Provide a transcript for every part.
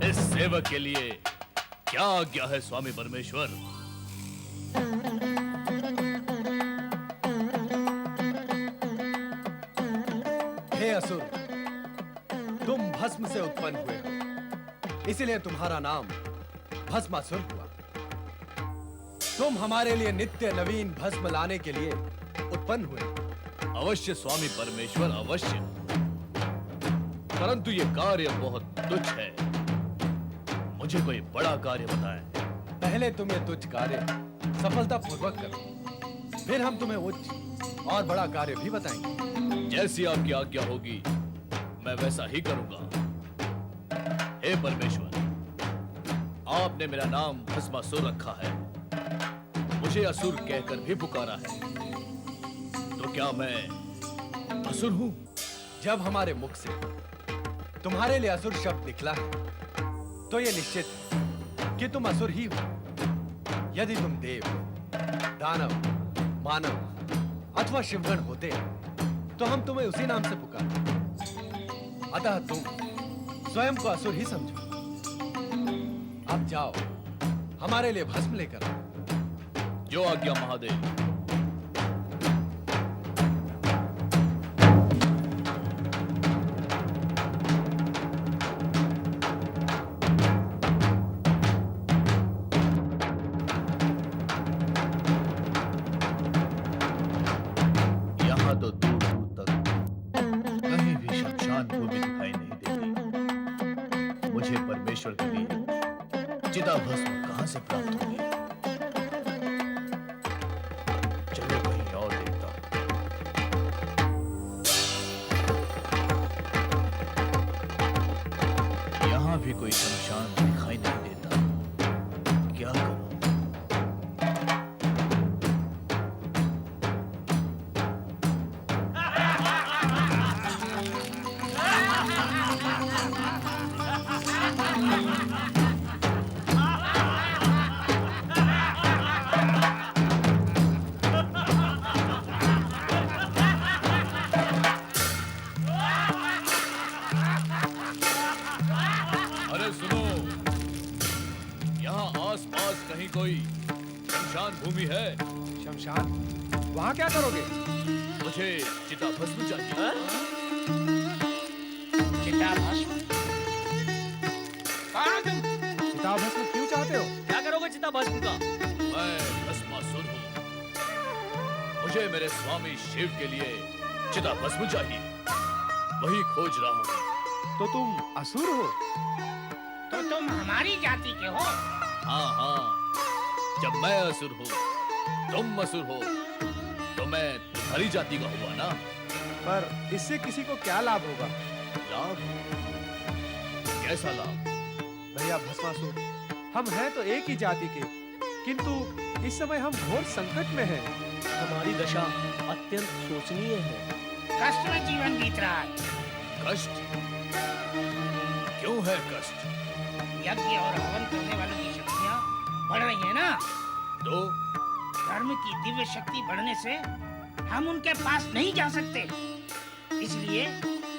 इस सेवक के लिए क्या आज्ञा है स्वामी परमेश्वर? हे असुर, तुम भस्म से उत्पन्न हुए हो, इसलिए तुम्हारा नाम भस्मासुर हुआ। तुम हमारे लिए नित्य नवीन भस्म लाने के लिए उत्पन्न हुए। अवश्य स्वामी परमेश्वर, अवश्य। परंतु ये कार्य बहुत तुच्छ है। मुझे कोई बड़ा कार्य बताएं। पहले तुम ये तुच्छ कार्य सफलतापूर्वक करो, फिर हम तुम्हें उच्च और बड़ा कार्य भी बताएंगे। जैसी आपकी आज्ञा होगी मैं वैसा ही करूंगा। हे परमेश्वर, आपने मेरा नाम भस्मासुर रखा है, मुझे असुर कहकर भी पुकारा है, तो क्या मैं असुर हूं? जब हमारे मुख से तुम्हारे लिए असुर शब्द निकला है, तो यह निश्चित है कि तुम असुर ही हो। यदि तुम देव, दानव, मानव अथवा शिवगण होते तो हम तुम्हें उसी नाम से पुकारते। अतः तुम स्वयं को असुर ही समझो। अब जाओ, हमारे लिए भस्म लेकर आओ। जो आज्ञा महादेव। यहाँ तो दूर दूर तक कहीं भी शमशान भूमि दिखाई नहीं देती। मुझे परमेश्वर के लिए चिता भस्म कहां से प्राप्त होगी? चलो कहीं और देखता हूं। यहां भी कोई शमशान दिखाई नहीं देता। क्या करूं? अरे सुनो, यहाँ आसपास कहीं कोई शमशान भूमि है? शमशान? वहां क्या करोगे? मुझे चिता भस्म चाहिए। चिता भस्म? कौन हो तुम? चिता भस्म क्यों चाहते हो? क्या करोगे चिता भस्म का? मैं भस्मासुर हूँ। मुझे मेरे स्वामी शिव के लिए चिता भस्म चाहिए। वही खोज रहा हूँ। तो तुम असुर हो? तो तुम हमारी जाति के हो? हाँ हाँ, जब मैं असुर हूँ, तुम असुर हो, तो मैं तुम्हारी जाति का हुआ ना? पर इससे किसी को क्या लाभ होगा? लाभ? कैसा लाभ? भैया भस्मासुर, हम हैं तो एक ही जाति के, किंतु इस समय हम घोर संकट में हैं। हमारी दशा अत्यंत शोचनीय है। कष्ट में जीवन बीत रहा है। कष्ट? क्यों है कष्ट? यज्ञ और हवन करने वालों की शक्तियाँ बढ़ रही है ना? तो धर्म की दिव्य शक्ति बढ़ने से हम उनके पास नहीं जा सकते, इसलिए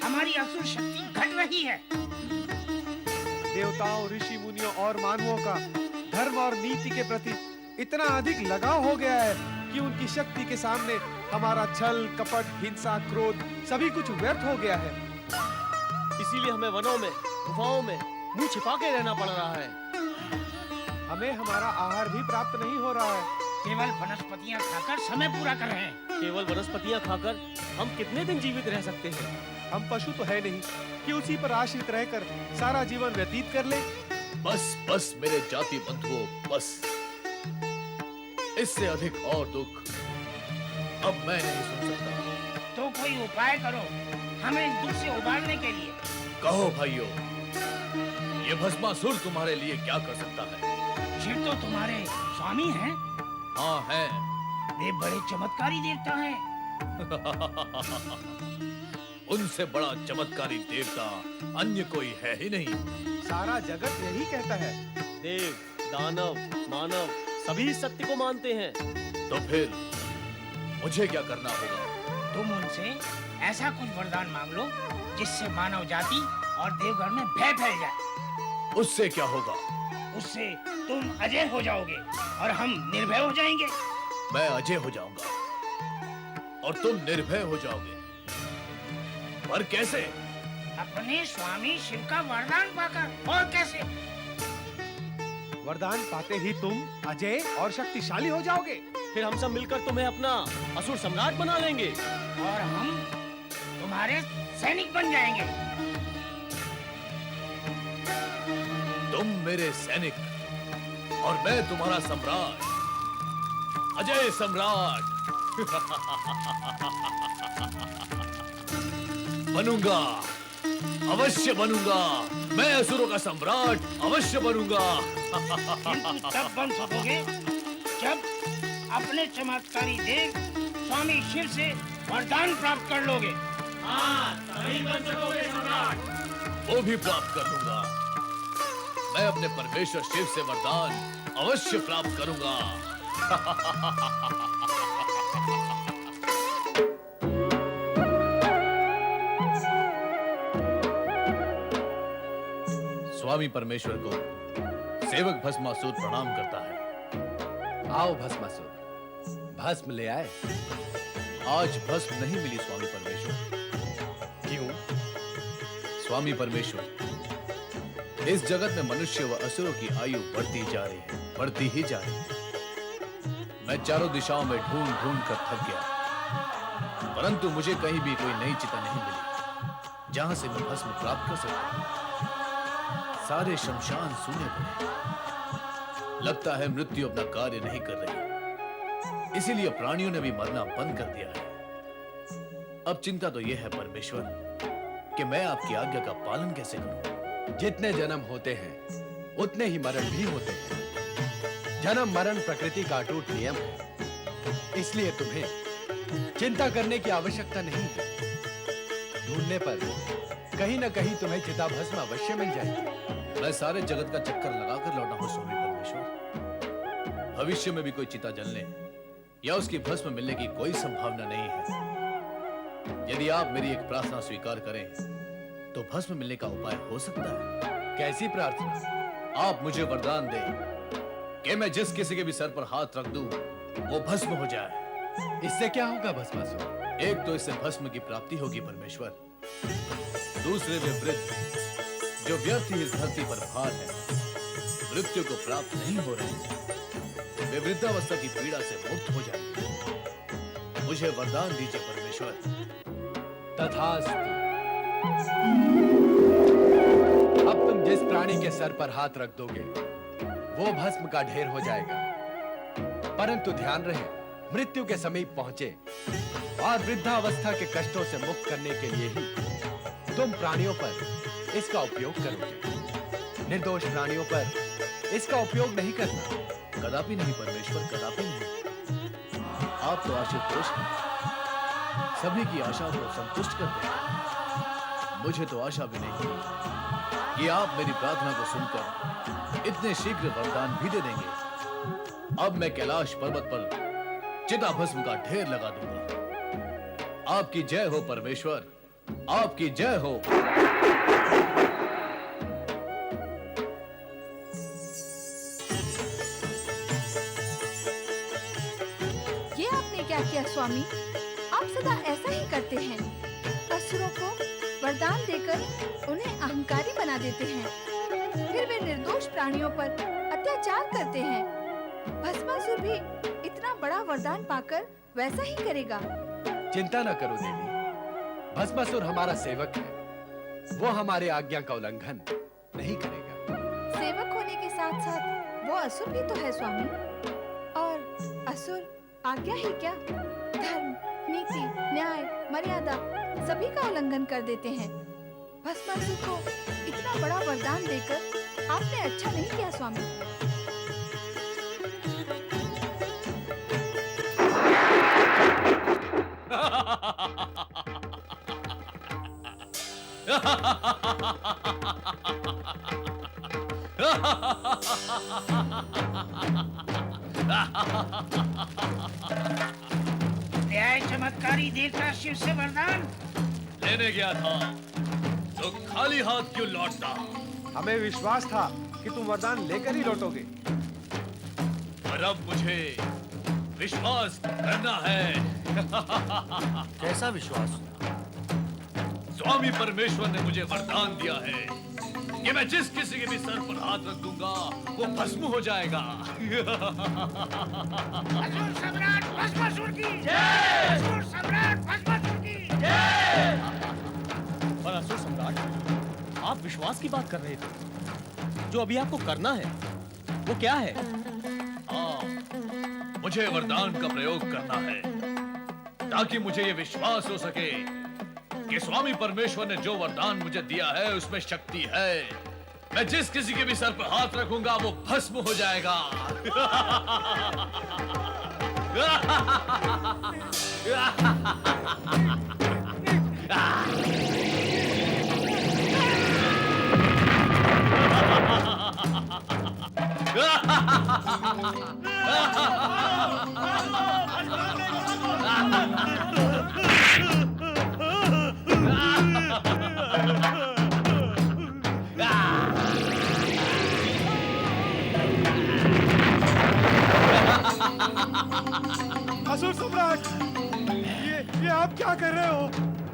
हमारी असुर शक्ति घट रही है। देवताओं, ऋषि मुनियों और मानवों का धर्म और नीति के प्रति इतना अधिक लगाव हो गया है कि उनकी शक्ति के सामने हमारा छल, कपट, हिंसा, क्रोध सभी कुछ व्यर्थ हो गया है। इसीलिए हमें वनों में, गुफाओं में मुंह छिपा के रहना पड़ रहा है। हमें हमारा आहार भी प्राप्त नहीं हो रहा है। केवल वनस्पतियाँ खाकर समय पूरा कर रहे हैं। केवल वनस्पतियां खाकर हम कितने दिन जीवित रह सकते हैं? हम पशु तो है नहीं कि उसी पर आश्रित रहकर सारा जीवन व्यतीत कर ले। बस बस मेरे जाति बंधुओं, बस। इससे अधिक और दुख अब मैं नहीं सुन सकता। तो कोई उपाय करो हमें इस दुख से उबारने के लिए। कहो भाइयों, ये भस्मासुर तुम्हारे लिए क्या कर सकता है? शिव तो तुम्हारे स्वामी हैं। हाँ है। वे बड़े चमत्कारी देवता हैं। उनसे बड़ा चमत्कारी देवता अन्य कोई है ही नहीं। सारा जगत यही कहता है। देव, दानव, मानव सभी इस सत्य को मानते हैं। तो फिर मुझे क्या करना होगा? तुम उनसे ऐसा कुछ वरदान मांग लो जिससे मानव जाति और देवघर में भय फैल जाए। उससे क्या होगा? उससे तुम अजय हो जाओगे और हम निर्भय हो जाएंगे। मैं अजय हो जाऊंगा और तुम निर्भय हो जाओगे। पर कैसे? अपने स्वामी शिव का वरदान पाकर। और कैसे? वरदान पाते ही तुम अजय और शक्तिशाली हो जाओगे। फिर हम सब मिलकर तुम्हें अपना असुर सम्राट बना लेंगे। और हम तुम्हारे सैनिक बन जाएंगे। तुम मेरे सैनिक और मैं तुम्हारा सम्राट, अजय सम्राट। बनूंगा, अवश्य बनूंगा। मैं असुरों का सम्राट अवश्य बनूंगा। किंतु तब बन सकोगे जब अपने चमत्कारी देव स्वामी शिव से वरदान प्राप्त कर लोगे। हाँ, तभी बन सकोगे सम्राट। वो भी प्राप्त कर लूंगा। मैं अपने परमेश्वर शिव से वरदान अवश्य प्राप्त करूंगा। स्वामी परमेश्वर को सेवक भस्मासुर प्रणाम करता है। आओ भस्मासुर, भस्म ले आए। आज भस्म नहीं मिली स्वामी परमेश्वर। क्यों? स्वामी परमेश्वर, इस जगत में मनुष्य व असुरों की आयु बढ़ती जा रही है, बढ़ती ही जा रही है। मैं चारों दिशाओं में ढूंढ ढूंढ कर थक गया, परंतु मुझे कहीं भी कोई नई चिता नहीं मिली जहां से मैं भस्म प्राप्त कर सकूं। सारे शमशान सूने पड़े। लगता है मृत्यु अपना कार्य नहीं कर रही, इसीलिए प्राणियों ने भी मरना बंद कर दिया है। अब चिंता तो यह है परमेश्वर कि मैं आपकी आज्ञा का पालन कैसे करूं। जितने जन्म होते हैं उतने ही मरण भी होते हैं। जन्म मरण प्रकृति का अटूट नियम है, इसलिए तुम्हें चिंता करने की आवश्यकता नहीं है। ढूंढने पर कहीं न कहीं तुम्हें चिता भस्म अवश्य मिल जाएगी। मैं सारे जगत का चक्कर लगाकर लौटा हूं स्वामी परमेश्वर। भविष्य में भी कोई चिता जलने या उसकी भस्म मिलने की कोई संभावना नहीं है। यदि आप मेरी एक प्रार्थना स्वीकार करें तो भस्म मिलने का उपाय हो सकता है। कैसी प्रार्थना? आप मुझे वरदान दें कि मैं जिस किसी के भी सर पर हाथ रख दूं वो भस्म हो जाए। इससे क्या होगा भस्मासुर? एक तो इससे भस्म की प्राप्ति होगी परमेश्वर, दूसरे वे वृद्ध जो व्यर्थ ही इस धरती पर भार है, मृत्यु को प्राप्त नहीं हो रहे, वे वृद्धावस्था की पीड़ा से मुक्त हो जाएंगे। मुझे वरदान दीजिए परमेश्वर। तथास्तु। अब तुम जिस प्राणी के सर पर हाथ रख दोगे वो भस्म का ढेर हो जाएगा, परंतु ध्यान रहे मृत्यु के समीप पहुंचे और वृद्धावस्था के कष्टों से मुक्त करने के लिए ही तुम प्राणियों पर इसका उपयोग करोगे। निर्दोष प्राणियों पर इसका उपयोग नहीं करना। कदापि नहीं परमेश्वर, कदापि नहीं। आप तो आशुतोष हैं, सभी की आशा को संतुष्ट करते हैं। मुझे तो आशा भी नहीं थी कि आप मेरी प्रार्थना को सुनकर इतने शीघ्र वरदान भी दे देंगे। अब मैं कैलाश पर्वत पर चिता भस्म का ढेर लगा दूंगा। आपकी जय हो परमेश्वर, आपकी जय हो। ये आपने क्या किया स्वामी? आप सदा ऐसा ही करते हैं। असुरों को वरदान देकर उन्हें अहंकारी बना देते हैं, फिर वे निर्दोष प्राणियों पर अत्याचार करते हैं। भस्मासुर भी इतना बड़ा वरदान पाकर वैसा ही करेगा। चिंता न करो देवी, भस्मासुर हमारा सेवक है, वो हमारे आज्ञा का उल्लंघन नहीं करेगा। सेवक होने के साथ साथ वो असुर भी तो है स्वामी। और असुर आज्ञा ही क्या, धर्म, नीति, न्याय, मर्यादा सभी का उल्लंघन कर देते हैं। भस्मासुर को इतना बड़ा वरदान देकर आपने अच्छा नहीं किया स्वामी। ले आए चमत्कारी देवता शिव से वरदान। लेने गया था तो खाली हाथ क्यों लौटता? हमें विश्वास था कि तुम वरदान लेकर ही लौटोगे। पर अब मुझे विश्वास करना है। कैसा विश्वास? स्वामी परमेश्वर ने मुझे वरदान दिया है कि मैं जिस किसी के भी सर पर हाथ रख दूंगा वो भस्म हो जाएगा। असुर सम्राट भस्मासुर की जय। असुर सम्राट भस्मासुर की जय। पर असुर सम्राट, आप विश्वास की बात कर रहे थे। जो अभी आपको करना है वो क्या है? हाँ, मुझे वरदान का प्रयोग करना है ताकि मुझे ये विश्वास हो सके कि स्वामी परमेश्वर ने जो वरदान मुझे दिया है उसमें शक्ति है। मैं जिस किसी के भी सर पर हाथ रखूंगा वो भस्म हो जाएगा। असुर सम्राट, ये आप क्या कर रहे हो?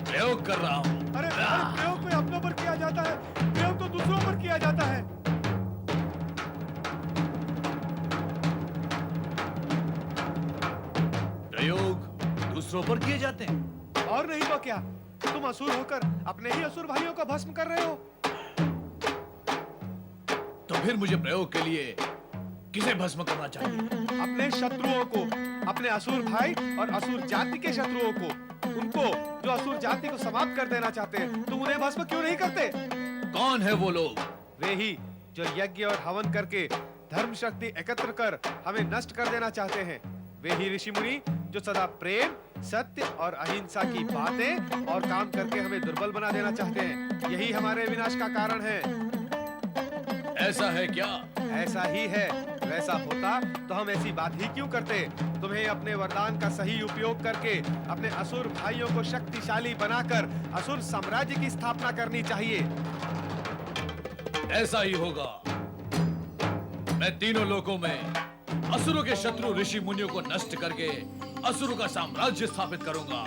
प्रयोग कर रहा हूँ। अरे प्रयोग कोई अपनों पर किया जाता है, प्रयोग तो दूसरों पर किया जाता है। प्रयोग दूसरों पर किए जाते हैं। और नहीं तो क्या, तुम असुर होकर अपने ही असुर भाइयों का भस्म कर रहे हो। तो फिर मुझे प्रयोग के लिए किसे भस्म करना चाहिए? अपने शत्रुओं को, अपने असुर भाई और असुर जाति के शत्रुओं को, उनको जो असुर जाति को समाप्त कर देना चाहते हैं। तुम उन्हें भस्म क्यों नहीं करते? कौन है वो लोग? वे ही जो यज्ञ और हवन करके धर्म शक्ति एकत्र कर हमें नष्ट कर देना चाहते हैं। वे ही ऋषि मुनि जो सदा प्रेम, सत्य और अहिंसा की बातें और काम करके हमें दुर्बल बना देना चाहते हैं। यही हमारे विनाश का कारण है। ऐसा है क्या? ऐसा ही है। वैसा होता तो हम ऐसी बात ही क्यों करते? तुम्हें अपने वरदान का सही उपयोग करके अपने असुर भाइयों को शक्तिशाली बनाकर असुर साम्राज्य की स्थापना करनी चाहिए। ऐसा ही होगा। मैं तीनों लोकों में असुरों के शत्रु ऋषि मुनियों को नष्ट करके असुरों का साम्राज्य स्थापित करूंगा।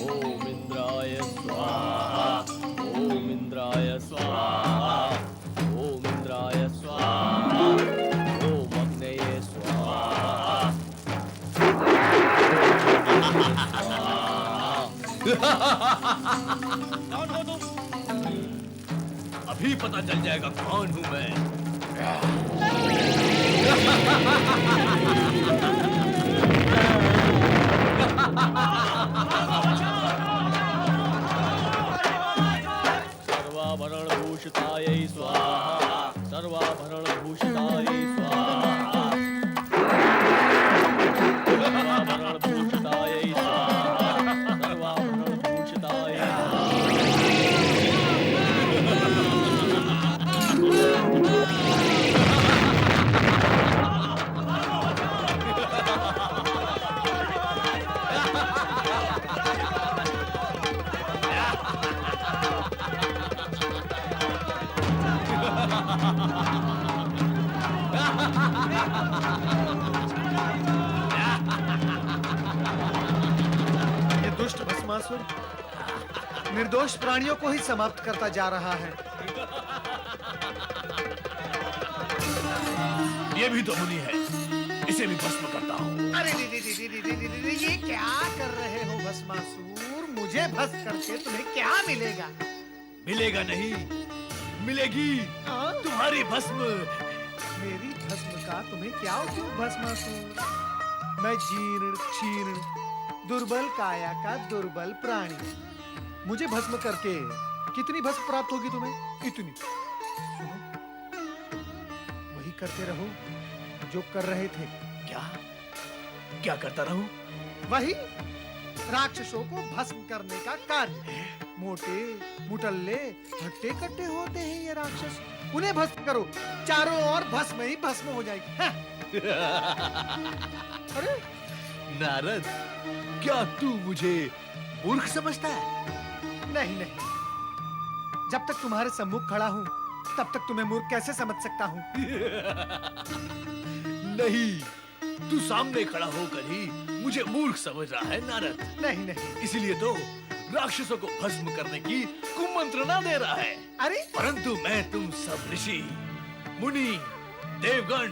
ओम इंद्राय स्वाहा, ओम इंद्राय स्वाहा, ओम इंद्राय स्वाहा, ओम अग्नये स्वाहा। कौन हो तुम? अभी पता चल जाएगा कौन हूं मैं। सर्वाभरण भूषितायै स्वाहा, सर्वाभरण भूषितायै स्वाहा, सर्वाभरण भूषितायै स्वाहा, सर्वाभरण भूषितायै ये दुष्ट भस्मासुर निर्दोष प्राणियों को ही समाप्त करता जा रहा है। ये भी तो मुनि है, इसे भी भस्म करता हूँ। अरे ये क्या कर रहे हो भस्मासुर? मुझे भस्म करके तुम्हें क्या मिलेगा? मिलेगा नहीं, मिलेगी तुम्हारी भस्म। मेरी भस्म का तुम्हें क्या उपयोग भस्मासुर? मैं जीर्ण क्षीर्ण दुर्बल काया का दुर्बल प्राणी। मुझे भस्म करके कितनी भस्म प्राप्त होगी तुम्हें? इतनी। सुनो, वही करते रहो जो कर रहे थे। क्या क्या करता रहूं? वही राक्षसों को भस्म करने का कार्य। मोटे मुटल्ले हट्टे कट्टे होते हैं ये राक्षस, उन्हें भस्म करो, चारों ओर भस्म ही भस्म हो जाएगी। हाँ। अरे नारद, क्या तू मुझे मूर्ख समझता है? नहीं नहीं, जब तक तुम्हारे सम्मुख खड़ा हूं तब तक तुम्हें मूर्ख कैसे समझ सकता हूं? नहीं, तू सामने खड़ा होकर ही मुझे मूर्ख समझ रहा है नारद। नहीं नहीं। इसीलिए तो राक्षसों को भस्म करने की कुमंत्रणा दे रहा है। अरे परंतु मैं तुम सब ऋषि, मुनि, देवगण,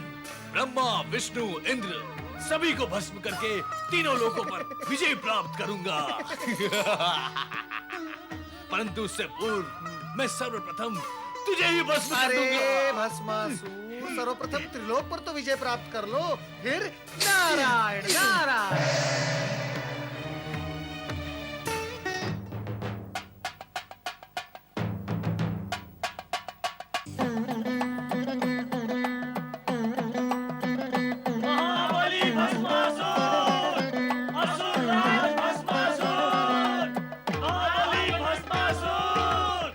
ब्रह्मा, विष्णु, इंद्र सभी को भस्म करके तीनों लोकों पर विजय प्राप्त करूंगा। परंतु उससे पूर्व मैं सर्वप्रथम तुझे ही भस्म कर अरे दूंगा। भस्मासुर, सर्वप्रथम त्रिलोक पर तो विजय प्राप्त कर लो, फिर नारायण नारायण। महाबली भस्मासुर, असुरराज भस्मासुर, महाबली भस्मासुर।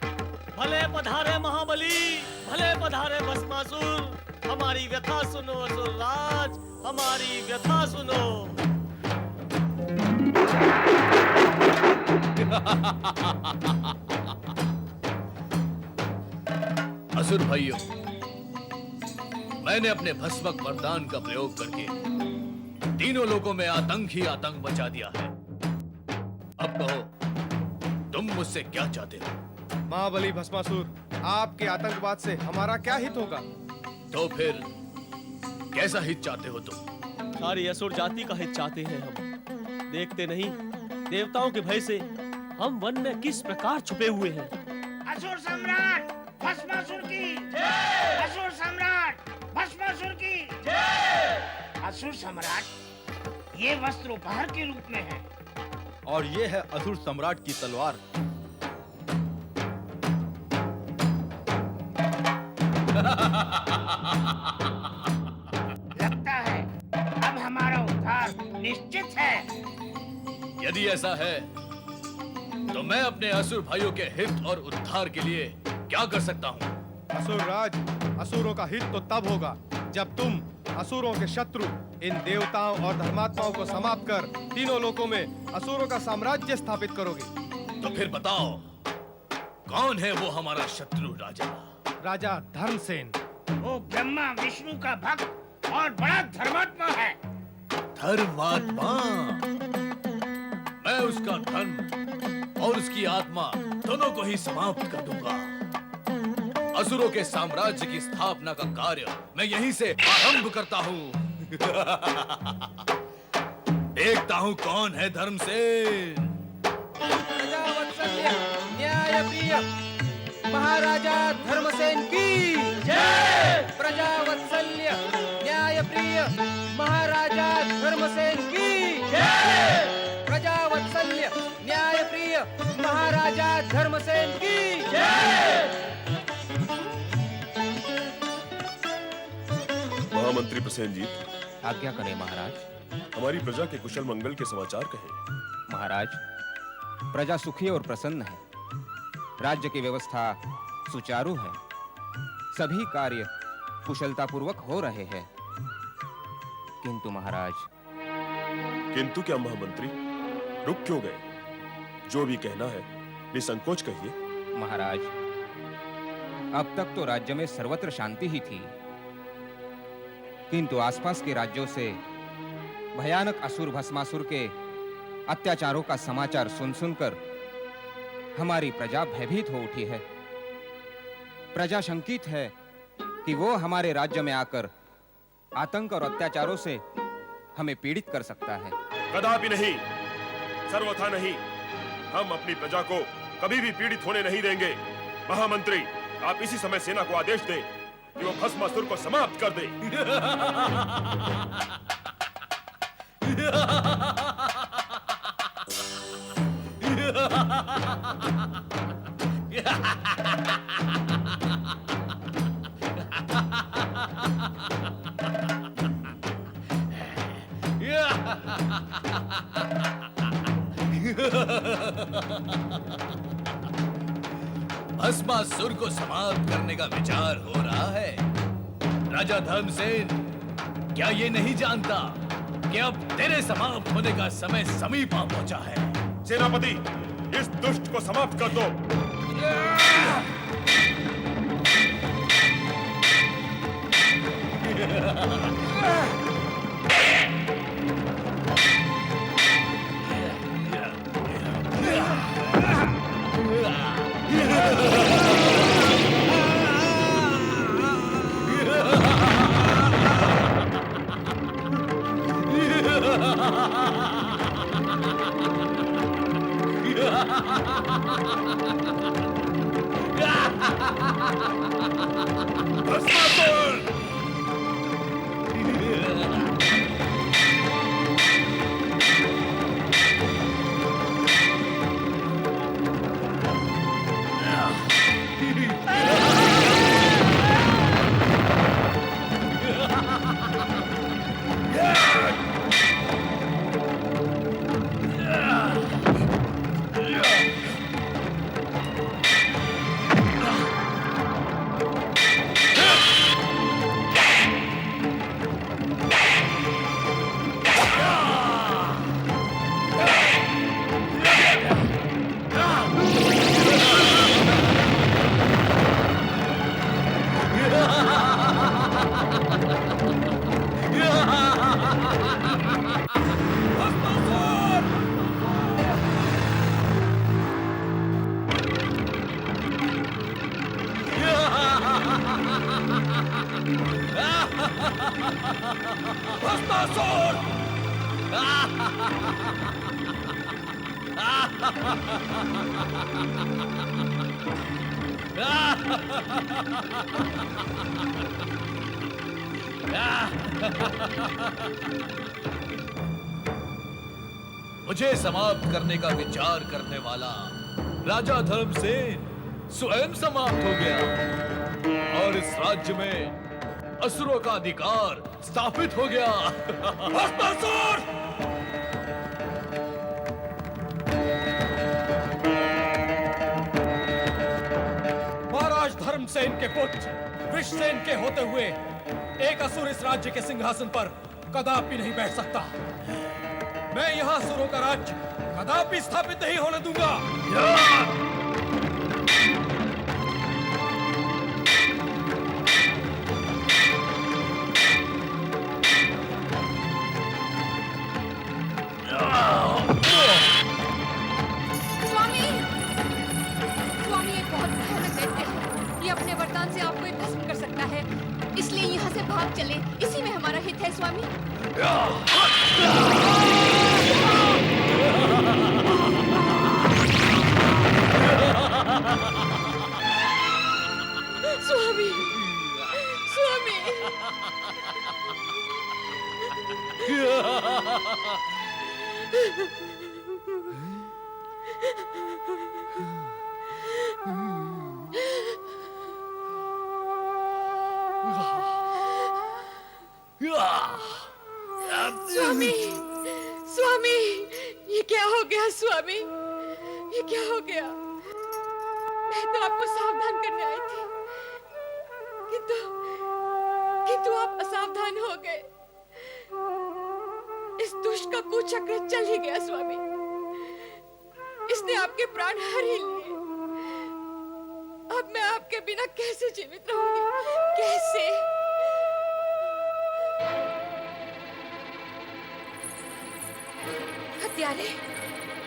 भले पधारे महाबली, भले पधारे भस्मासुर। हमारी व्यथा सुनो असुरराज, हमारी व्यथा सुनो। असुर भाइयों, मैंने अपने भस्मक वरदान का प्रयोग करके तीनों लोगों में आतंक ही आतंक मचा दिया है। अब कहो, तुम मुझसे क्या चाहते हो? महाबली भस्मासुर, आपके आतंकवाद से हमारा क्या हित होगा? तो फिर कैसा हित चाहते हो तुम? सारी असुर जाति का हित चाहते हैं हम। देखते नहीं, देवताओं के भय से हम वन में किस प्रकार छुपे हुए हैं। असुर सम्राट भस्मासुर की जय। असुर सम्राट भस्मासुर की जय। असुर सम्राट, ये वस्त्र उपहार के रूप में है। और ये है असुर सम्राट की तलवार। लगता है अब हमारा उद्धार निश्चित है। यदि ऐसा है तो मैं अपने असुर भाइयों के हित और उद्धार के लिए क्या कर सकता हूँ? असुर राज, असुरों का हित तो तब होगा जब तुम असुरों के शत्रु इन देवताओं और धर्मात्माओं को समाप्त कर तीनों लोकों में असुरों का साम्राज्य स्थापित करोगे। तो फिर बताओ, कौन है वो हमारा शत्रु राजा? राजा धर्मसेन। वो ब्रह्मा विष्णु का भक्त और बड़ा धर्मात्मा है। धर्मात्मा? मैं उसका धर्म और उसकी आत्मा दोनों को ही समाप्त कर दूंगा। असुरों के साम्राज्य की स्थापना का कार्य मैं यहीं से आरंभ करता हूँ। देखता हूँ कौन है धर्मसेन। प्रजावत्सल्य न्यायप्रिय महाराजा धर्मसेन की जय। प्रजावत्सल्य न्यायप्रिय महाराजा धर्मसेन की जय। प्रजावत्सल्य न्यायप्रिय महाराजा धर्मसेन की जय। महामंत्री प्रसेन जी, आज्ञा करें महाराज। हमारी प्रजा के कुशल मंगल के समाचार कहें। महाराज, प्रजा सुखी और प्रसन्न है। राज्य की व्यवस्था सुचारू है। सभी कार्य कुशलतापूर्वक हो रहे हैं। किंतु महाराज। किंतु क्या महामंत्री? रुक क्यों गए? जो भी कहना है निसंकोच कहिए। महाराज, अब तक तो राज्य में सर्वत्र शांति ही थी, किंतु आसपास के राज्यों से भयानक असुर भस्मासुर के अत्याचारों का समाचार सुन सुनकर हमारी प्रजा भयभीत हो उठी है। प्रजा शंकित है कि वो हमारे राज्य में आकर आतंक और अत्याचारों से हमें पीड़ित कर सकता है। कदापि नहीं, सर्वथा नहीं। हम अपनी प्रजा को कभी भी पीड़ित होने नहीं देंगे। महामंत्री, आप इसी समय सेना को आदेश दें कि वो भस्मासुर को समाप्त कर दे। भस्मासुर को समाप्त करने का विचार हो रहा है। राजा धर्मसेन, क्या ये नहीं जानता कि अब तेरे समाप्त होने का समय समीप आ पहुंचा है? सेनापति, इस दुष्ट को समाप्त कर दो। मुझे समाप्त करने का विचार करने वाला राजा धर्मसेन स्वयं समाप्त हो गया और इस राज्य में असुरों का अधिकार स्थापित हो गया। भस्मासुर! महाराज धर्मसेन के पुत्र वृषसेन के होते हुए एक असुर इस राज्य के सिंहासन पर कदापि नहीं बैठ सकता। मैं यहाँ असुरों का राज्य कदापि स्थापित नहीं होने दूंगा। स्वामी, स्वामी ये बहुत भयानक दैत्य है। ये अपने वरदान से आपको एक भस्म कर सकता है, इसलिए यहाँ से भाग चले। इसी में हमारा हित है स्वामी। स्वामी, स्वामी, स्वामी, स्वामी, ये क्या हो गया स्वामी? ये क्या हो गया? मैं तो आपको सावधान करने आई थी, किंतु आप असावधान हो गए। इस दुष्ट का कुचक्र चल ही गया स्वामी। इसने आपके प्राण हर ही लिए। अब मैं आपके बिना कैसे जीवित रहूंगी? कैसे? हत्यारे,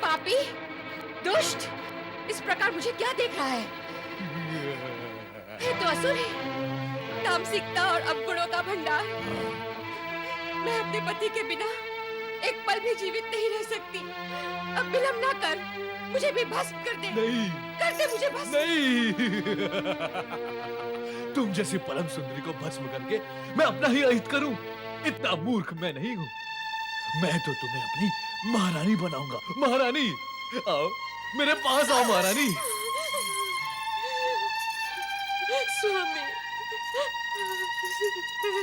पापी, दुष्ट, इस प्रकार मुझे क्या देख रहा है? ये तो असुर है, तामसिकता और अवगुणों का भंडार। मैं अपने पति के बिना एक पल भी जीवित नहीं रह सकती। अब विलंब ना कर, मुझे भी भस्म कर दे। नहीं, कर दे मुझे भस्म। नहीं। तुम जैसी परम सुंदरी को भस्म करके मैं अपना ही अहित करूं, इतना मूर्ख मैं नहीं हूं। मैं तो तुम्हें अपनी महारानी बनाऊंगा। महारानी, आओ मेरे पास आओ महारानी। महाबली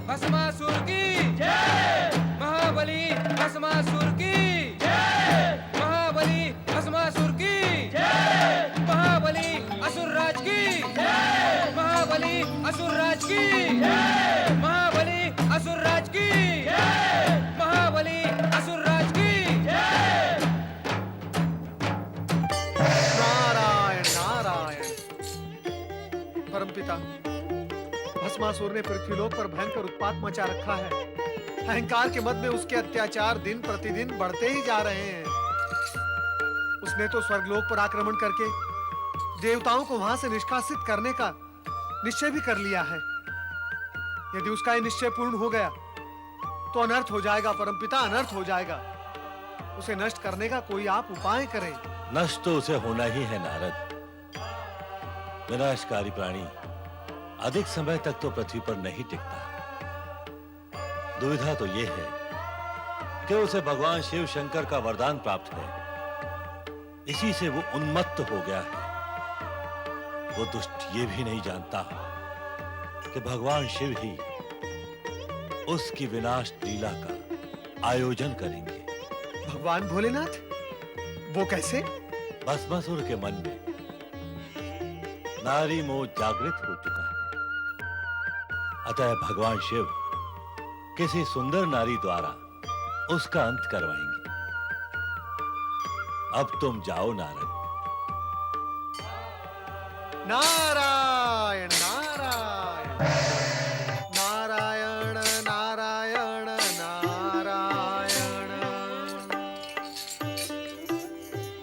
भस्मासुर की जय। महाबली भस्मासुर की जय। महाबली भस्मासुर की जय। महाबली असुर राज की जय। महाबली असुर राज की जय। महाबली असुर राज की जय। महाबली असुर राज की जय। नारायण नारायण। परमपिता, भस्मासुर ने पृथ्वीलोक पर भयंकर उत्पात मचा रखा है। अहंकार के मद में उसके अत्याचार दिन प्रतिदिन बढ़ते ही जा रहे हैं। उसने तो स्वर्गलोक पर आक्रमण करके देवताओं को वहां से निष्कासित करने का निश्चय भी कर लिया है। यदि उसका यह निश्चय पूर्ण हो गया तो अनर्थ हो जाएगा परमपिता, अनर्थ हो जाएगा। उसे नष्ट करने का कोई आप उपाय करें। नष्ट तो उसे होना ही है नारद। विनाशकारी प्राणी अधिक समय तक तो पृथ्वी पर नहीं टिकता। दुविधा तो यह है कि उसे भगवान शिव शंकर का वरदान प्राप्त है, इसी से वो उन्मत्त हो गया है। वो दुष्ट ये भी नहीं जानता कि भगवान शिव ही उसकी विनाश लीला का आयोजन करेंगे। भगवान भोलेनाथ? वो कैसे? भस्मासुर के मन में नारी मोह जागृत हो चुका है। अतः भगवान शिव किसी सुंदर नारी द्वारा उसका अंत करवाएंगे। अब तुम जाओ नारद। नारायण नारायण नारायण नारायण नारायण।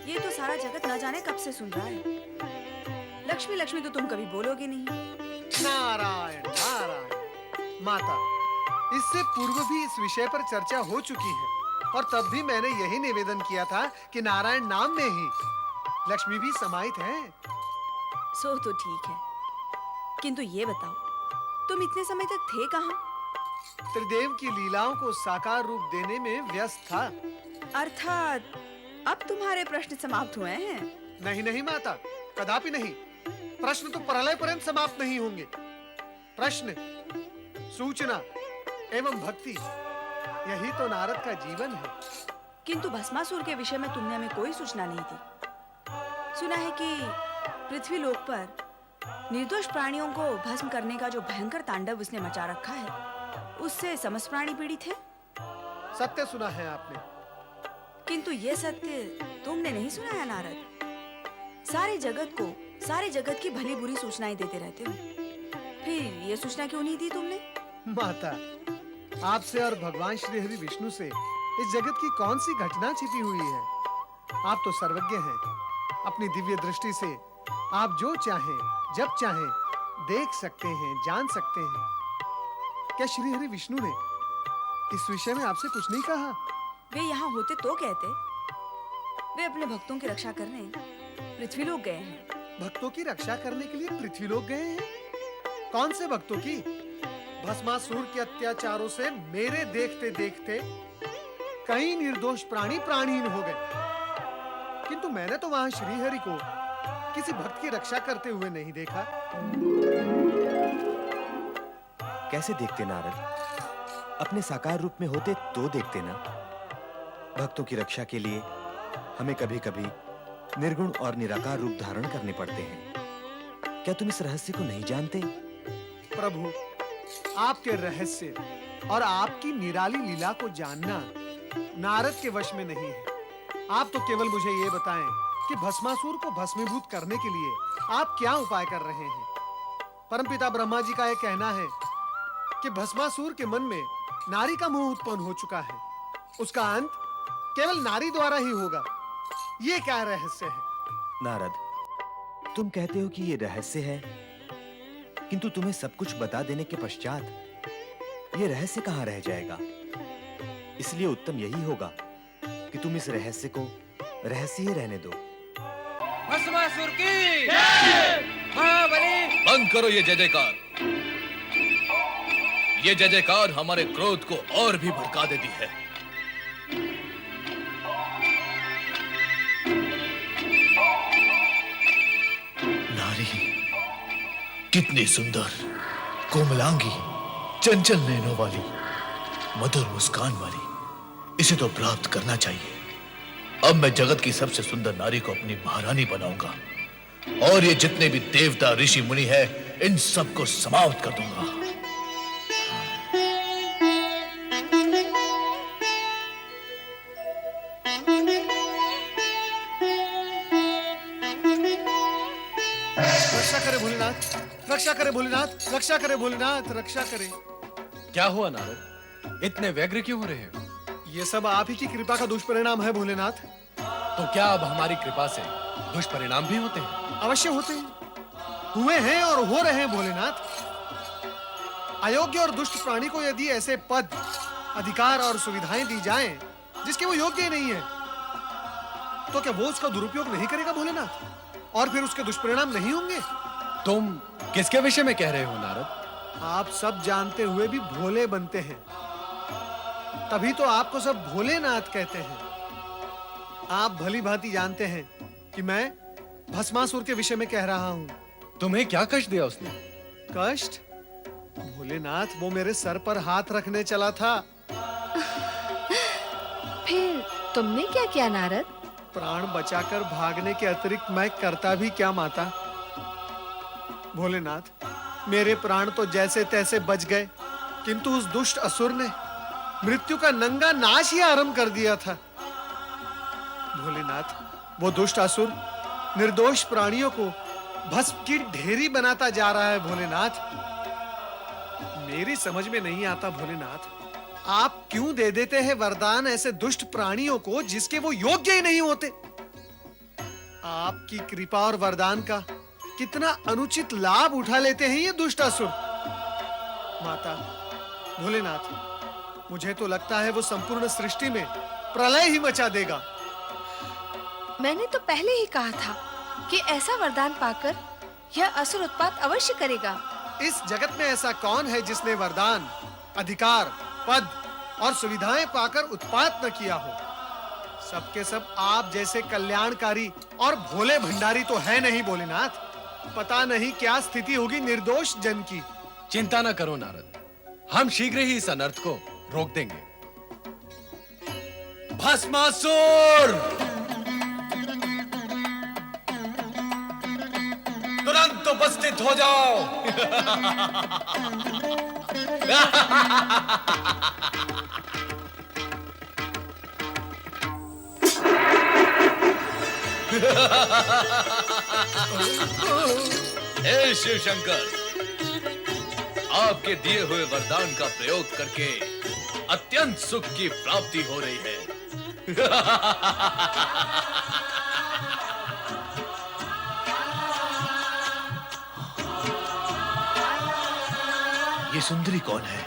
ये तो सारा जगत न जाने कब से सुन रहा है। लक्ष्मी लक्ष्मी तो तुम कभी बोलोगे नहीं। नारायण नारायण। माता, इससे पूर्व भी इस विषय पर चर्चा हो चुकी है और तब भी मैंने यही निवेदन किया था कि नारायण नाम में ही लक्ष्मी भी समाहित है। सो तो ठीक है, किंतु ये बताओ, तुम इतने समय तक थे कहाँ? त्रिदेव की लीलाओं को साकार रूप देने में व्यस्त था। अर्थात अब तुम्हारे प्रश्न समाप्त हुए हैं? नहीं नहीं माता, कदापि नहीं। प्रश्न तो प्रलय पर्यंत समाप्त नहीं होंगे। प्रश्न, सूचना एवं भक्ति, यही तो नारद का जीवन है। किंतु भस्मासुर के विषय में तुमने हमें कोई सूचना नहीं दी। सुना है कि पृथ्वी लोक पर निर्दोष प्राणियों को भस्म करने का जो भयंकर तांडव उसने मचा रखा है, उससे समस्त प्राणी पीड़ित है। सत्य सुना है आपने। किंतु ये सत्य तुमने नहीं सुना है नारद। सारे जगत की भली बुरी सूचनाएं देते रहते हो, फिर ये सूचना क्यों नहीं दी तुमने? माता, आपसे और भगवान श्री हरि विष्णु से इस जगत की कौन सी घटना छिपी हुई है? आप तो सर्वज्ञ हैं। अपनी दिव्य दृष्टि से आप जो चाहें, जब चाहें देख सकते हैं, जान सकते हैं। क्या श्री हरि विष्णु ने इस विषय में आपसे कुछ नहीं कहा? वे यहाँ होते तो कहते। वे अपने भक्तों की रक्षा करने पृथ्वीलोक गए हैं। भक्तों की रक्षा करने के लिए पृथ्वीलोक गए हैं? कौन से भक्तों की? भस्मासुर के अत्याचारों से मेरे देखते देखते कई निर्दोष प्राणी प्राणहीन हो गए, किंतु मैंने तो वहां श्रीहरि को किसी भक्त की रक्षा करते हुए नहीं देखा। कैसे देखते नारद? अपने साकार रूप में होते तो देखते ना। भक्तों की रक्षा के लिए हमें कभी-कभी निर्गुण और निराकार रूप धारण करने पड़ते हैं। क्या तुम इस रहस्य को नहीं जानते? प्रभु, आपके रहस्य और आपकी निराली लीला को जानना नारद के वश में नहीं है। आप तो केवल मुझे ये बताएं कि भस्मासुर को भस्मीभूत करने के लिए आप क्या उपाय कर रहे हैं? परमपिता ब्रह्मा जी का यह कहना है कि भस्मासुर के मन में नारी का मोह उत्पन्न हो चुका है। उसका अंत केवल नारी द्वारा ही होगा। ये क्या रहस्य है? नारद, तुम कहते हो कि ये रहस्य है, किंतु तुम्हें सब कुछ बता देने के पश्चात ये रहस्य कहां रह जाएगा? इसलिए उत्तम यही होगा कि तुम इस रहस्य को रहस्य ही रहने दो। भस्मासुर की महाबली। बंद करो ये जय जयकार। ये जय जयकार हमारे क्रोध को और भी भड़का देती है। नारी कितनी सुंदर, कोमलांगी, चंचल नैनों वाली, मधुर मुस्कान वाली, इसे तो प्राप्त करना चाहिए। अब मैं जगत की सबसे सुंदर नारी को अपनी महारानी बनाऊंगा और ये जितने भी देवता ऋषि मुनि हैं, इन सबको समाप्त कर दूंगा। रक्षा करे भोलेनाथ, रक्षा करे भोलेनाथ, रक्षा करे भोलेनाथ, रक्षा करे। क्या हुआ नारद, इतने व्यग्र क्यों हो रहे हो? ये सब आप ही की कृपा का दुष्परिणाम है भोलेनाथ। तो क्या अब हमारी कृपा से दुष्परिणाम भी होते हैं? अवश्य होते हैं, हुए हैं और हो रहे हैं भोलेनाथ। अयोग्य और दुष्ट प्राणी को यदि ऐसे पद, अधिकार और सुविधाएं दी जाएं जिसके वो योग्य ही नहीं है, तो क्या वो उसका दुरुपयोग नहीं करेगा भोलेनाथ? और फिर उसके दुष्परिणाम नहीं होंगे? तुम किसके विषय में कह रहे हो नारद? आप सब जानते हुए भी भोले बनते हैं, तभी तो आपको सब भोलेनाथ कहते हैं। आप भली भांति जानते हैं कि मैं भस्मासुर के विषय में कह रहा हूं। तुम्हें क्या कष्ट दिया उसने? कष्ट? भोलेनाथ, वो मेरे सर पर हाथ रखने चला था। फिर तुमने क्या किया नारद? प्राण बचाकर भागने के अतिरिक्त मैं करता भी क्या माता? भोलेनाथ, मेरे प्राण तो जैसे तैसे बच गए, किंतु उस दुष्ट असुर ने मृत्यु का नंगा नाश ही आरंभ कर दिया था। भोलेनाथ, वो दुष्ट असुर निर्दोष प्राणियों को भस्म की ढेरी बनाता जा रहा है। भोलेनाथ, मेरी समझ में नहीं आता भोलेनाथ, आप क्यों दे देते हैं वरदान ऐसे दुष्ट प्राणियों को जिसके वो योग्य ही नहीं होते? आपकी कृपा और वरदान का कितना अनुचित लाभ उठा लेते हैं ये दुष्ट असुर। माता, भोलेनाथ, मुझे तो लगता है वो संपूर्ण सृष्टि में प्रलय ही मचा देगा। मैंने तो पहले ही कहा था कि ऐसा वरदान पाकर यह असुर उत्पात अवश्य करेगा। इस जगत में ऐसा कौन है जिसने वरदान, अधिकार, पद और सुविधाएं पाकर उत्पात न किया हो? सबके सब आप जैसे कल्याणकारी और भोले भंडारी तो है नहीं भोलेनाथ। पता नहीं क्या स्थिति होगी निर्दोष जन की। चिंता न करो नारद, हम शीघ्र ही इस अनर्थ को रोक देंगे। भस्मासुर, तुरंत उपस्थित हो जाओ। हे शिव शंकर, आपके दिए हुए वरदान का प्रयोग करके अत्यंत सुख की प्राप्ति हो रही है। ये सुंदरी कौन है?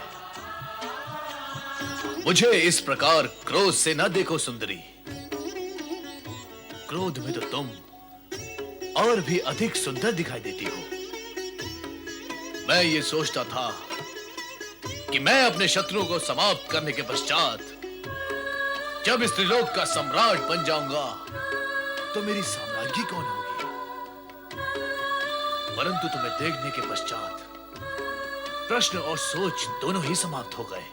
मुझे इस प्रकार क्रोध से न देखो सुंदरी। क्रोध में तो तुम और भी अधिक सुंदर दिखाई देती हो। मैं ये सोचता था कि मैं अपने शत्रुओं को समाप्त करने के पश्चात जब इस त्रिलोक का सम्राट बन जाऊंगा तो मेरी साम्राज्ञी कौन होगी? परंतु तुम्हें देखने के पश्चात प्रश्न और सोच दोनों ही समाप्त हो गए।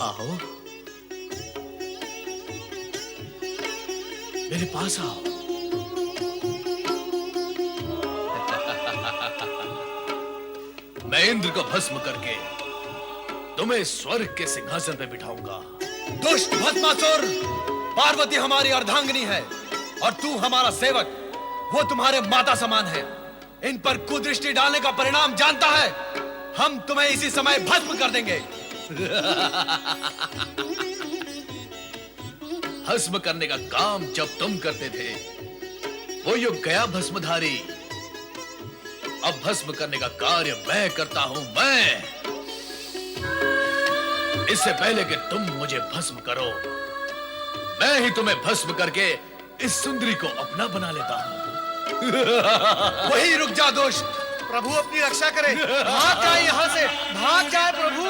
आओ, मेरे पास आओ। मैं इंद्र को भस्म करके तुम्हें स्वर्ग के सिंहासन पे बिठाऊंगा। दुष्ट भस्मासुर, पार्वती हमारी अर्धांगिनी है और तू हमारा सेवक। वो तुम्हारे माता समान है। इन पर कुदृष्टि डालने का परिणाम जानता है। हम तुम्हें इसी समय भस्म कर देंगे। भस्म करने का काम जब तुम करते थे वो युग गया भस्मधारी। अब भस्म करने का कार्य मैं करता हूं। मैं, इससे पहले कि तुम मुझे भस्म करो, मैं ही तुम्हें भस्म करके इस सुंदरी को अपना बना लेता हूं। वही रुक जा दुष्ट। प्रभु अपनी रक्षा करे, भाग जाए यहाँ से, भाग जाए प्रभु।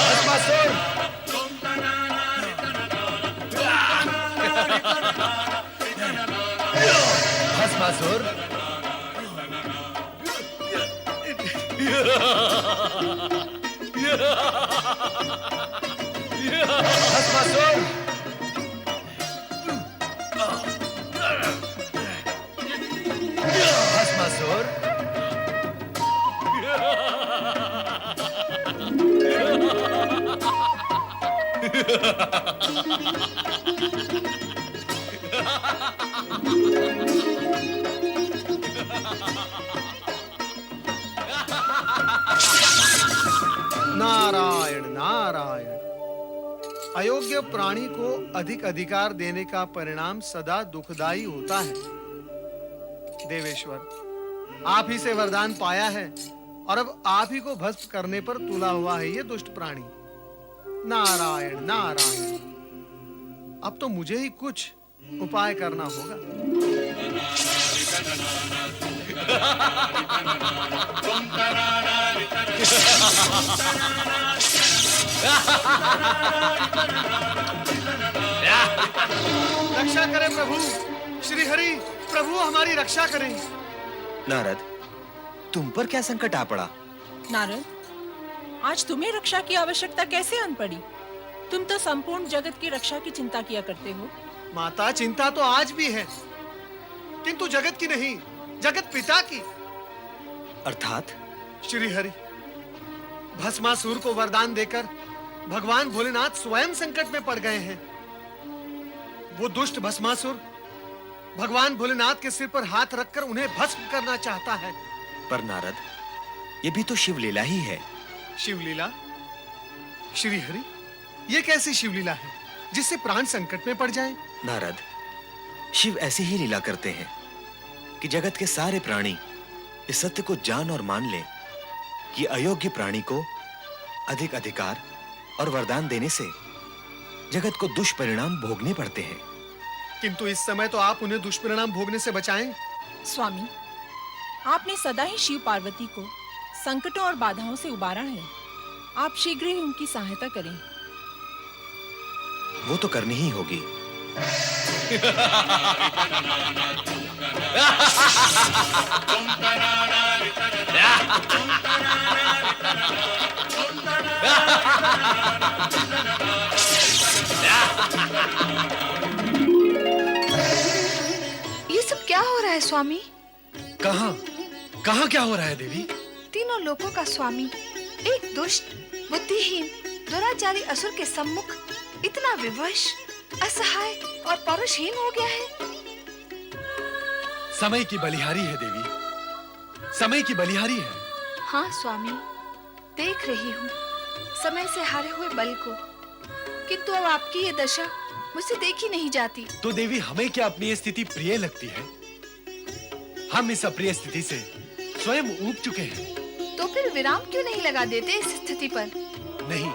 भस्मासुर, भस्मासुर, भस्मासुर, भस्मासुर, नारायण नारायण। अयोग्य प्राणी को अधिक अधिकार देने का परिणाम सदा दुखदाई होता है। देवेश्वर, आप ही से वरदान पाया है और अब आप ही को भस्म करने पर तुला हुआ है ये दुष्ट प्राणी। नारायण नारायण। अब तो मुझे ही कुछ उपाय करना होगा। रक्षा करें प्रभु, श्री हरि प्रभु हमारी रक्षा करें। नारद, तुम पर क्या संकट आ पड़ा? नारद, आज तुम्हें रक्षा की आवश्यकता कैसे आन पड़ी? तुम तो संपूर्ण जगत की रक्षा की चिंता किया करते हो। माता, चिंता तो आज भी है, किंतु जगत की नहीं, जगत पिता की। अर्थात? श्री हरि, भस्मासुर को वरदान देकर भगवान भोलेनाथ स्वयं संकट में पड़ गए हैं। वो दुष्ट भस्मासुर भगवान भोलेनाथ के सिर पर हाथ रखकर उन्हें भस्म करना चाहता है। पर नारद, ये भी तो शिवलीला ही है। शिवलीला? श्री हरि, ये कैसी शिवलीला है जिससे प्राण संकट में पड़ जाए? नारद, शिव ऐसी ही लीला करते हैं कि जगत के सारे प्राणी इस सत्य को जान और मान ले कि अयोग्य प्राणी को अधिक अधिकार और वरदान देने से जगत को दुष्परिणाम भोगने पड़ते हैं। किंतु इस समय तो आप उन्हें दुष्परिणाम भोगने से बचाएं। स्वामी, आपने सदा ही शिव पार्वती को संकटों और बाधाओं से उबारा है। आप शीघ्र ही उनकी सहायता करें। वो तो करनी ही होगी। ये सब क्या हो रहा है स्वामी? कहाँ कहाँ क्या हो रहा है देवी? तीनों लोकों का स्वामी एक दुष्ट, बुद्धिहीन, दुराचारी असुर के सम्मुख इतना विवश, असहाय और पौरुषहीन हो गया है। समय की बलिहारी है देवी, समय की बलिहारी है। हाँ स्वामी, देख रही हूँ समय से हारे हुए बल को, किंतु अब आपकी ये दशा मुझसे देखी नहीं जाती। तो देवी, हमें क्या अपनी ये स्थिति प्रिय लगती है? हम इस अप्रिय स्थिति से स्वयं ऊब चुके हैं। तो फिर विराम क्यों नहीं लगा देते इस स्थिति पर? नहीं,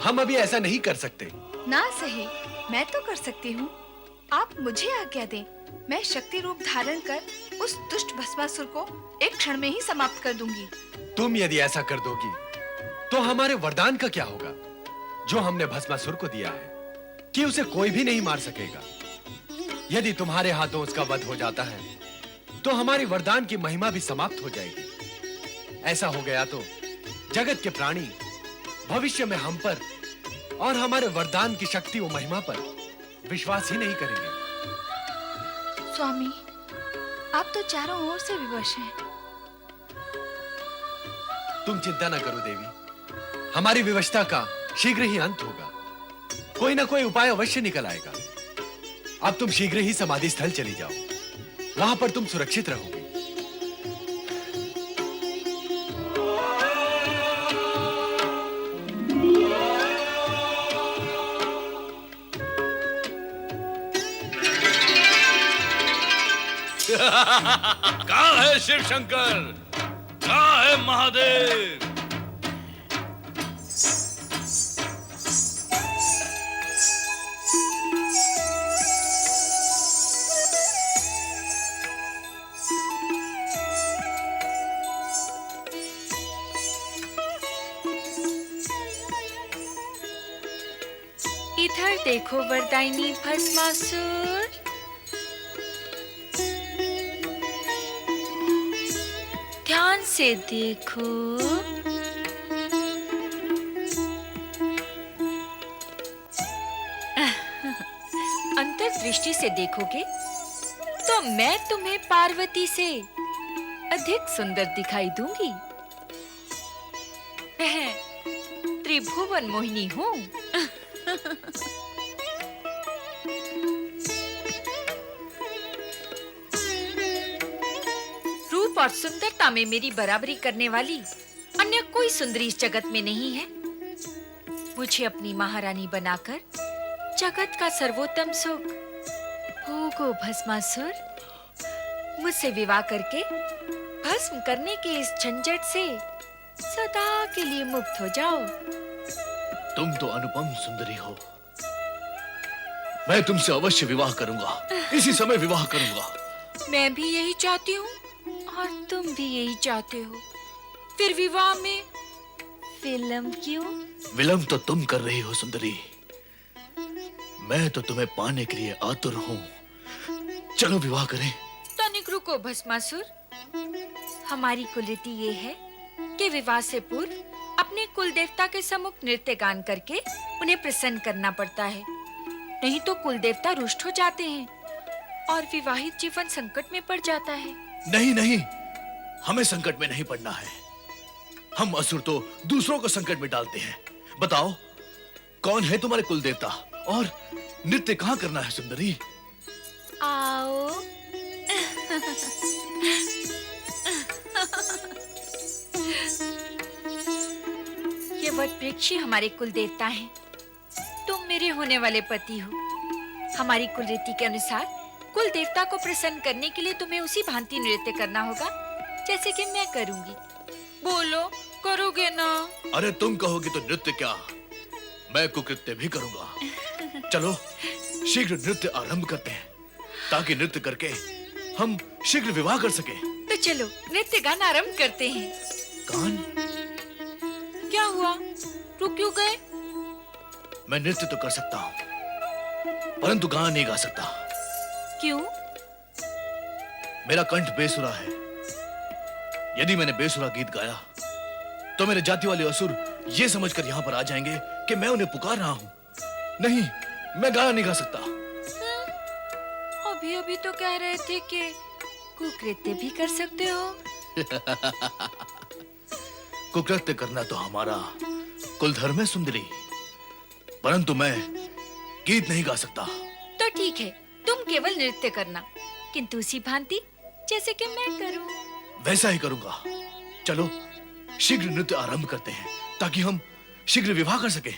हम अभी ऐसा नहीं कर सकते। ना सही, मैं तो कर सकती हूँ। आप मुझे आज्ञा दें, मैं शक्ति रूप धारण कर उस दुष्ट भस्मासुर को एक क्षण में ही समाप्त कर दूंगी। तुम यदि ऐसा कर दोगी तो हमारे वरदान का क्या होगा जो हमने भस्मासुर को दिया है कि उसे कोई भी नहीं मार सकेगा? यदि तुम्हारे हाथों उसका वध हो जाता है तो हमारी वरदान की महिमा भी समाप्त हो जाएगी। ऐसा हो गया तो जगत के प्राणी भविष्य में हम पर और हमारे वरदान की शक्ति और महिमा पर विश्वास ही नहीं करेंगे। स्वामी, आप तो चारों ओर से विवश हैं। तुम चिंता न करो देवी, हमारी विवशता का शीघ्र ही अंत होगा। कोई ना कोई उपाय अवश्य निकल आएगा। अब तुम शीघ्र ही समाधि स्थल चली जाओ, वहां पर तुम सुरक्षित रहोगे। कहाँ है शिव शंकर? कहाँ है महादेव? इधर देखो वरदायिनी भस्मासुर। ध्यान से देखो। अंतर्दृष्टि से देखोगे तो मैं तुम्हें पार्वती से अधिक सुंदर दिखाई दूंगी। मैं त्रिभुवन मोहिनी हूँ। रूप और सुंदरता में मेरी बराबरी करने वाली अन्य कोई सुंदरी इस जगत में नहीं है। मुझे अपनी महारानी बनाकर जगत का सर्वोत्तम सुख भोगो भस्मासुर। मुझसे विवाह करके भस्म करने के इस झंझट से सदा के लिए मुक्त हो जाओ। तुम तो अनुपम सुंदरी हो। मैं तुमसे अवश्य विवाह करूंगा, इसी समय विवाह करूंगा। मैं भी यही चाहती हूँ और तुम भी यही चाहते हो। फिर विवाह में विलंब क्यों? विलंब तो तुम कर रही हो सुंदरी। मैं तो तुम्हें पाने के लिए आतुर हूँ। चलो विवाह करें। तनिक रुको भस्मासुर। हमारी कुलरीति ये है कि विवाह से पूर्व अपने कुल देवता के सम्मुख नृत्य गान करके उन्हें प्रसन्न करना पड़ता है। नहीं तो कुल देवता रुष्ट हो जाते हैं और विवाहित जीवन संकट में पड़ जाता है। नहीं नहीं, हमें संकट में नहीं पड़ना है। हम असुर तो दूसरों को संकट में डालते हैं। बताओ, कौन है तुम्हारे कुल देवता और नृत्य कहाँ करना है सुंदरी? आओ। ये वट वृक्ष ही हमारे कुल देवता हैं। तुम मेरे होने वाले पति हो। हमारी कुल रीति के अनुसार कुल देवता को प्रसन्न करने के लिए तुम्हें उसी भांति नृत्य करना होगा जैसे कि मैं करूंगी। बोलो, करोगे ना? अरे तुम कहोगे तो नृत्य क्या, मैं कुकृत्य भी करूंगा। चलो शीघ्र नृत्य आरंभ करते हैं ताकि नृत्य करके हम शीघ्र विवाह कर सके। तो चलो नृत्य गान आरंभ करते हैं। गान? क्या हुआ, रुक क्यों गए? मैं नृत्य तो कर सकता हूँ परंतु गान नहीं गा सकता। क्यों? मेरा कंठ बेसुरा है। यदि मैंने बेसुरा गीत गाया तो मेरे जाति वाले असुर ये समझकर यहाँ पर आ जाएंगे कि मैं उन्हें पुकार रहा हूँ। नहीं, मैं गाना नहीं गा सकता। अभी अभी तो कह रहे थे कि कुकृत्य भी कर सकते हो। कुकृत्य करना तो हमारा कुल धर्म है सुंदरी, परंतु मैं गीत नहीं गा सकता। तो ठीक है, तुम केवल नृत्य करना, किंतु उसी भांति जैसे कि मैं करूं। वैसा ही करूंगा। चलो शीघ्र नृत्य आरंभ करते हैं ताकि हम शीघ्र विवाह कर सकें।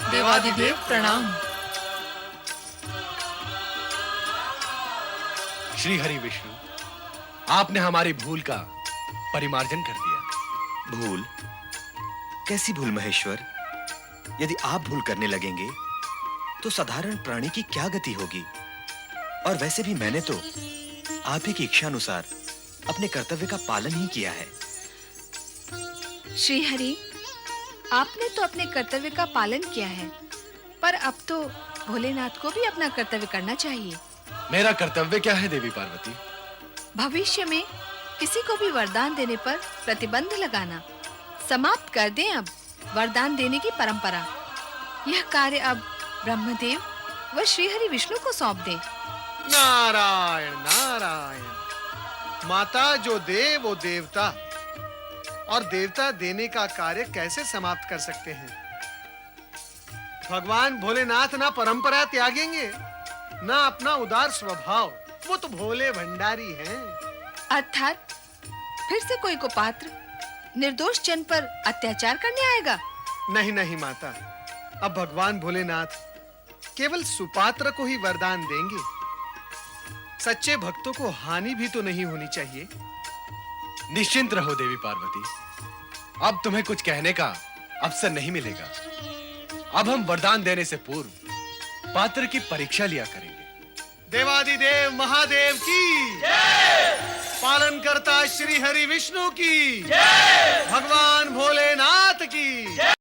देवादिदेव प्रणाम। श्री हरि विष्णु, आपने हमारी भूल का परिमार्जन कर दिया। भूल? कैसी भूल महेश्वर? यदि आप भूल करने लगेंगे तो साधारण प्राणी की क्या गति होगी? और वैसे भी मैंने तो आप ही की इच्छा अनुसार अपने कर्तव्य का पालन ही किया है। श्री हरि, आपने तो अपने कर्तव्य का पालन किया है, पर अब तो भोलेनाथ को भी अपना कर्तव्य करना चाहिए। मेरा कर्तव्य क्या है देवी पार्वती? भविष्य में किसी को भी वरदान देने पर प्रतिबंध लगाना। समाप्त कर दें अब वरदान देने की परंपरा। यह कार्य अब ब्रह्मदेव व श्री हरि विष्णु को सौंप दें। नारायण नारायण। माता, जो दे वो देवता, और देवता देने का कार्य कैसे समाप्त कर सकते हैं? भगवान भोलेनाथ ना परंपरा त्यागेंगे, ना अपना उदार स्वभाव। वो तो भोले भंडारी हैं। अर्थात फिर से कोई को पात्र निर्दोष जन पर अत्याचार करने आएगा? नहीं नहीं माता, अब भगवान भोलेनाथ केवल सुपात्र को ही वरदान देंगे। सच्चे भक्तों को हानि भी तो नहीं होनी चाहिए। निश्चिंत रहो देवी पार्वती, अब तुम्हें कुछ कहने का अवसर नहीं मिलेगा। अब हम वरदान देने से पूर्व पात्र की परीक्षा लिया करेंगे। देवादिदेव महादेव की जय। पालन करता श्री हरि विष्णु की जय। भगवान भोलेनाथ की जय।